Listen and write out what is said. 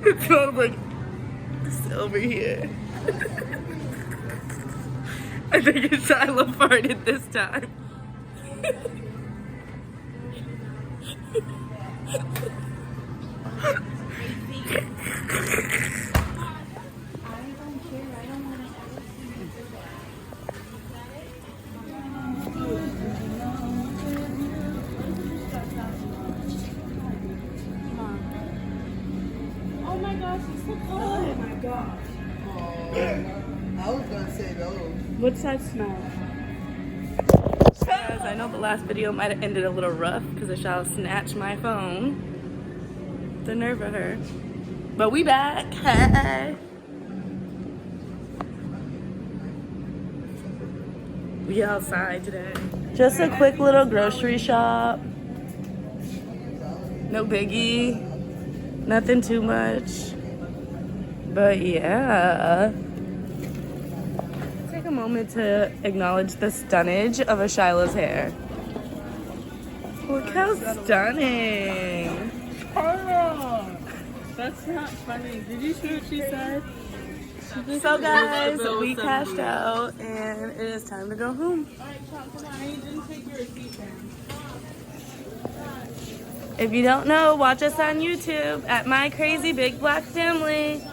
It smells like over here. I think it's Shiloh farted this time. Oh my gosh, it's so cold. Oh my gosh. I was gonna say those. What's that smell? Guys, I know the last video might have ended a little rough because I shall snatch my phone. The nerve of her. But we back. Hey. We outside today. Just a quick little grocery shop. No biggie. Nothing too much. But yeah. Take a moment to acknowledge the stunnage of a Shiloh's hair. Look how stunning. Oh, that's not funny. Did you see what she said? So guys, we cashed out and it is time to go home. Alright, come on. You didn't take your receipt down. If you don't know, watch us on YouTube at My Crazy Big Black Family.